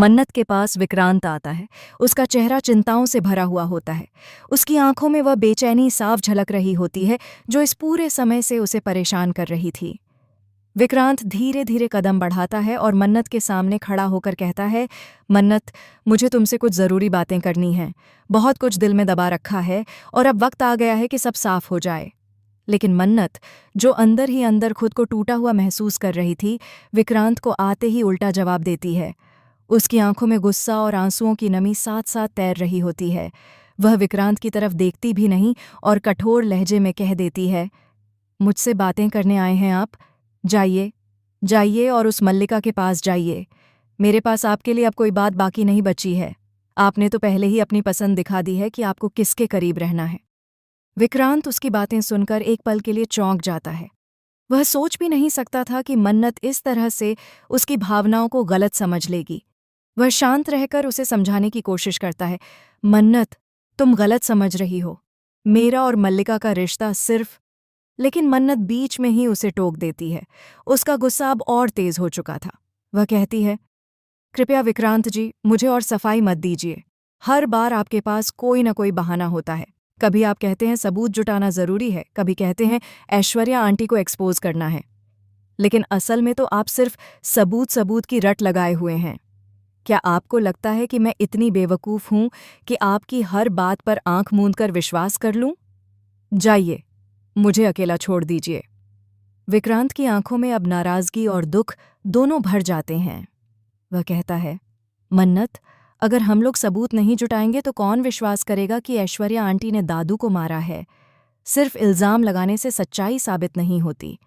मन्नत के पास विक्रांत आता है। उसका चेहरा चिंताओं से भरा हुआ होता है। उसकी आंखों में वह बेचैनी साफ झलक रही होती है जो इस पूरे समय से उसे परेशान कर रही थी। विक्रांत धीरे धीरे कदम बढ़ाता है और मन्नत के सामने खड़ा होकर कहता है, मन्नत, मुझे तुमसे कुछ ज़रूरी बातें करनी हैं। बहुत कुछ दिल में दबा रखा है और अब वक्त आ गया है कि सब साफ हो जाए। लेकिन मन्नत, जो अंदर ही अंदर खुद को टूटा हुआ महसूस कर रही थी, विक्रांत को आते ही उल्टा जवाब देती है। उसकी आंखों में गुस्सा और आंसुओं की नमी साथ साथ तैर रही होती है। वह विक्रांत की तरफ देखती भी नहीं और कठोर लहजे में कह देती है, मुझसे बातें करने आए हैं आप? जाइए, जाइए और उस मल्लिका के पास जाइए। मेरे पास आपके लिए अब कोई बात बाकी नहीं बची है। आपने तो पहले ही अपनी पसंद दिखा दी है कि आपको किसके करीब रहना है। विक्रांत उसकी बातें सुनकर एक पल के लिए चौंक जाता है। वह सोच भी नहीं सकता था कि मन्नत इस तरह से उसकी भावनाओं को गलत समझ लेगी। वह शांत रहकर उसे समझाने की कोशिश करता है, मन्नत, तुम गलत समझ रही हो। मेरा और मल्लिका का रिश्ता सिर्फ। लेकिन मन्नत बीच में ही उसे टोक देती है। उसका गुस्सा अब और तेज हो चुका था। वह कहती है, कृपया विक्रांत जी, मुझे और सफाई मत दीजिए। हर बार आपके पास कोई न कोई बहाना होता है। कभी आप कहते हैं सबूत जुटाना जरूरी है, कभी कहते हैं ऐश्वर्या आंटी को एक्सपोज करना है। लेकिन असल में तो आप सिर्फ सबूत सबूत की रट लगाए हुए हैं। क्या आपको लगता है कि मैं इतनी बेवकूफ़ हूं कि आपकी हर बात पर आंख मूंद कर विश्वास कर लूं? जाइए, मुझे अकेला छोड़ दीजिए। विक्रांत की आंखों में अब नाराजगी और दुख दोनों भर जाते हैं। वह कहता है, मन्नत, अगर हम लोग सबूत नहीं जुटाएंगे तो कौन विश्वास करेगा कि ऐश्वर्या आंटी ने दादू को मारा है? सिर्फ इल्ज़ाम लगाने से सच्चाई साबित नहीं होती।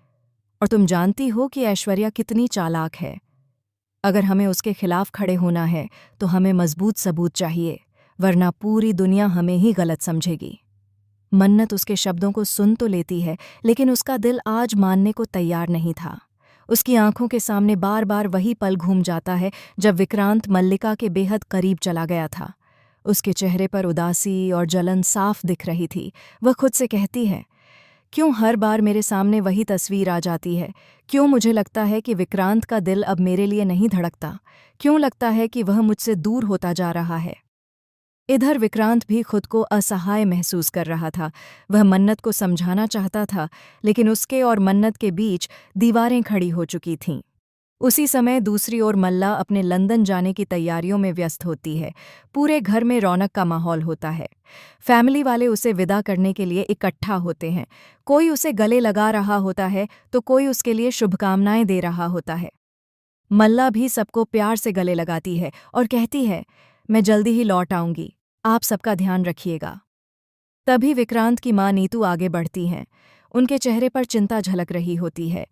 और तुम जानती हो कि ऐश्वर्या कितनी चालाक है। अगर हमें उसके खिलाफ खड़े होना है तो हमें मजबूत सबूत चाहिए, वरना पूरी दुनिया हमें ही गलत समझेगी। मन्नत उसके शब्दों को सुन तो लेती है, लेकिन उसका दिल आज मानने को तैयार नहीं था। उसकी आंखों के सामने बार बार वही पल घूम जाता है जब विक्रांत मल्लिका के बेहद करीब चला गया था। उसके चेहरे पर उदासी और जलन साफ दिख रही थी। वह खुद से कहती है, क्यों हर बार मेरे सामने वही तस्वीर आ जाती है? क्यों मुझे लगता है कि विक्रांत का दिल अब मेरे लिए नहीं धड़कता? क्यों लगता है कि वह मुझसे दूर होता जा रहा है? इधर विक्रांत भी खुद को असहाय महसूस कर रहा था। वह मन्नत को समझाना चाहता था, लेकिन उसके और मन्नत के बीच दीवारें खड़ी हो चुकी थीं। उसी समय दूसरी ओर मल्ला अपने लंदन जाने की तैयारियों में व्यस्त होती है। पूरे घर में रौनक का माहौल होता है। फैमिली वाले उसे विदा करने के लिए इकट्ठा होते हैं। कोई उसे गले लगा रहा होता है तो कोई उसके लिए शुभकामनाएं दे रहा होता है। मल्ला भी सबको प्यार से गले लगाती है और कहती है, मैं जल्दी ही लौट आऊंगी, आप सबका ध्यान रखिएगा। तभी विक्रांत की मां नीतू आगे बढ़ती हैं। उनके चेहरे पर चिंता झलक रही होती है।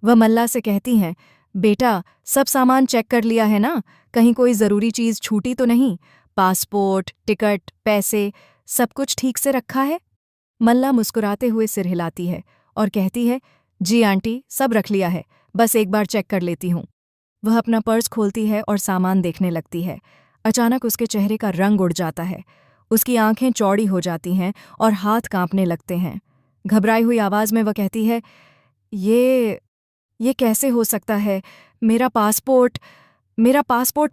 वह मल्ला से कहती हैं, बेटा, सब सामान चेक कर लिया है ना? कहीं कोई ज़रूरी चीज़ छूटी तो नहीं? पासपोर्ट, टिकट, पैसे, सब कुछ ठीक से रखा है? मल्ला मुस्कुराते हुए सिर हिलाती है और कहती है, जी आंटी, सब रख लिया है, बस एक बार चेक कर लेती हूँ। वह अपना पर्स खोलती है और सामान देखने लगती है। अचानक उसके चेहरे का रंग उड़ जाता है। उसकी आंखें चौड़ी हो जाती हैं और हाथ कांपने लगते हैं। घबराई हुई आवाज़ में वह कहती है, ये कैसे हो सकता है? मेरा पासपोर्ट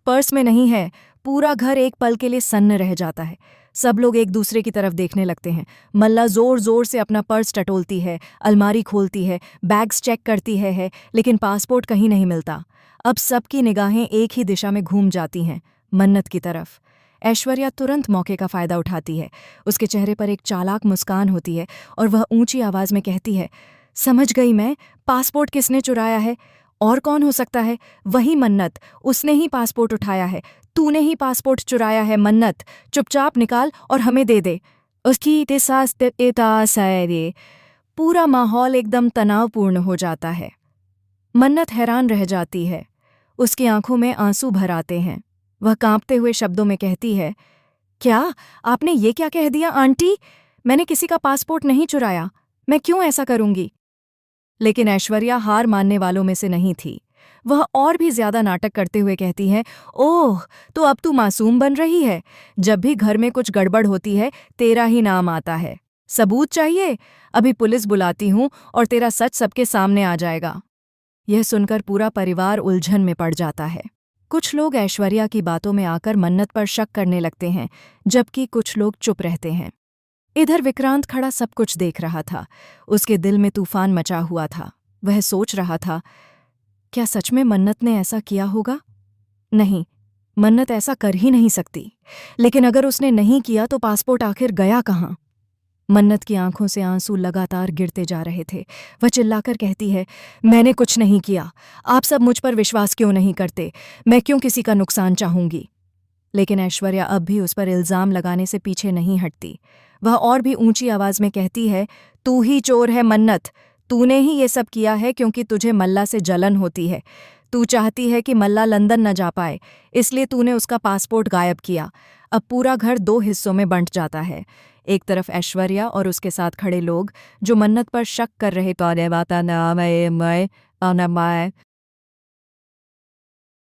पर्स में नहीं है। पूरा घर एक पल के लिए सन्न रह जाता है। सब लोग एक दूसरे की तरफ देखने लगते हैं। मल्ला जोर जोर से अपना पर्स टटोलती है, अलमारी खोलती है, बैग्स चेक करती है, लेकिन पासपोर्ट कहीं नहीं मिलता। अब सबकी निगाहें एक ही दिशा में घूम जाती हैं, मन्नत की तरफ। ऐश्वर्या तुरंत मौके का फायदा उठाती है। उसके चेहरे पर एक चालाक मुस्कान होती है और वह ऊंची आवाज में कहती है, समझ गई मैं, पासपोर्ट किसने चुराया है? और कौन हो सकता है? वही मन्नत। उसने ही पासपोर्ट उठाया है। तूने ही पासपोर्ट चुराया है मन्नत। चुपचाप निकाल और हमें दे दे। उसकी पूरा माहौल एकदम तनावपूर्ण हो जाता है। मन्नत हैरान रह जाती है। उसकी आंखों में आंसू भर आते हैं। वह कांपते हुए शब्दों में कहती है, क्या? आपने ये क्या कह दिया आंटी? मैंने किसी का पासपोर्ट नहीं चुराया। मैं क्यों ऐसा करूंगी? लेकिन ऐश्वर्या हार मानने वालों में से नहीं थी। वह और भी ज्यादा नाटक करते हुए कहती है, ओह, तो अब तू मासूम बन रही है। जब भी घर में कुछ गड़बड़ होती है, तेरा ही नाम आता है। सबूत चाहिए? अभी पुलिस बुलाती हूं और तेरा सच सबके सामने आ जाएगा। यह सुनकर पूरा परिवार उलझन में पड़ जाता है। कुछ लोग ऐश्वर्या की बातों में आकर मन्नत पर शक करने लगते हैं, जबकि कुछ लोग चुप रहते हैं। इधर विक्रांत खड़ा सब कुछ देख रहा था। उसके दिल में तूफान मचा हुआ था। वह सोच रहा था, क्या सच में मन्नत ने ऐसा किया होगा? नहीं, मन्नत ऐसा कर ही नहीं सकती। लेकिन अगर उसने नहीं किया तो पासपोर्ट आखिर गया कहाँ? मन्नत की आंखों से आंसू लगातार गिरते जा रहे थे। वह चिल्लाकर कहती है, मैंने कुछ नहीं किया। आप सब मुझ पर विश्वास क्यों नहीं करते? मैं क्यों किसी का नुकसान चाहूंगी? लेकिन ऐश्वर्या अब भी उस पर इल्जाम लगाने से पीछे नहीं हटती। वह और भी ऊंची आवाज में कहती है, तू ही चोर है मन्नत। तूने ही ये सब किया है क्योंकि तुझे मल्ला से जलन होती है। तू चाहती है कि मल्ला लंदन न जा पाए, इसलिए तूने उसका पासपोर्ट गायब किया। अब पूरा घर 2 हिस्सों में बंट जाता है। एक तरफ ऐश्वर्या और उसके साथ खड़े लोग जो मन्नत पर शक कर रहे